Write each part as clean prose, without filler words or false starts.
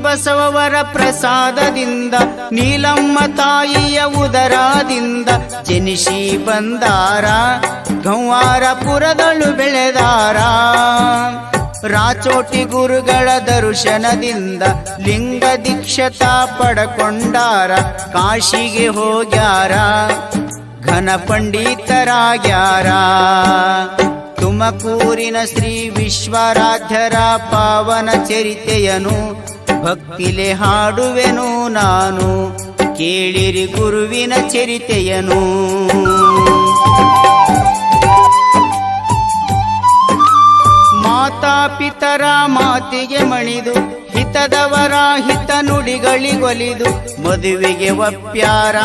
ಬಸವವರ ಪ್ರಸಾದದಿಂದ ನೀಲಮ್ಮ ತಾಯಿಯ ಉದರದಿಂದ ಜನಿಸಿ ಬಂದಾರ ಗಂವಾರಪುರದಳು ಬೆಳೆದಾರ. ರಾಚೋಟಿ ಗುರುಗಳ ದರ್ಶನದಿಂದ ಲಿಂಗ ದೀಕ್ಷತ ಪಡಕೊಂಡಾರ ಕಾಶಿಗೆ ಹೋಗ್ಯಾರ ಘನ ಪಂಡಿತರಾಗ್ಯಾರ. ತುಮಕೂರಿನ ಶ್ರೀ ವಿಶ್ವರಾಧ್ಯರ ಪಾವನ ಚರಿತೆಯನು ಭಕ್ತಿಲೆ ಹಾಡುವೆನು ನಾನು ಕೇಳಿರಿ ಗುರುವಿನ ಚರಿತೆಯನು. ಮಾತಾಪಿತರ ಮಾತಿಗೆ ಮಣಿದು ಹಿತದವರ ಹಿತ ನುಡಿಗಳಿಗೊಲಿದು ಮದುವೆಗೆ ಒಪ್ಪ್ಯಾರ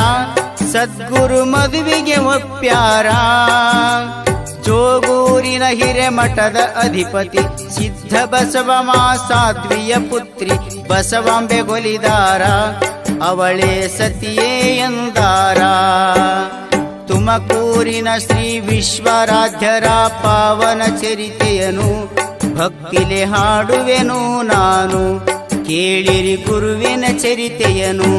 ಸದ್ಗುರು ಮದುವೆಗೆ ಒಪ್ಪ್ಯಾರ. ಜೋಗೂರಿನ ಹಿರೇಮಠದ ಅಧಿಪತಿ ಸಿದ್ಧ ಬಸವ ಮಾಸಾದ್ವಿಯ ಪುತ್ರಿ ಬಸವಾಂಬೆಗೊಲಿದಾರ ಅವಳೇ ಸತಿಯೇ ಎಂದಾರ. ತುಮಕೂರಿನ ಶ್ರೀ ವಿಶ್ವರಾಧ್ಯರ ಪಾವನ ಚರಿತೆಯನು ಭಕ್ತಿಲೆ ಹಾಡುವೆನು ನಾನು ಕೇಳಿರಿ ಗುರುವಿನ ಚರಿತೆಯನು.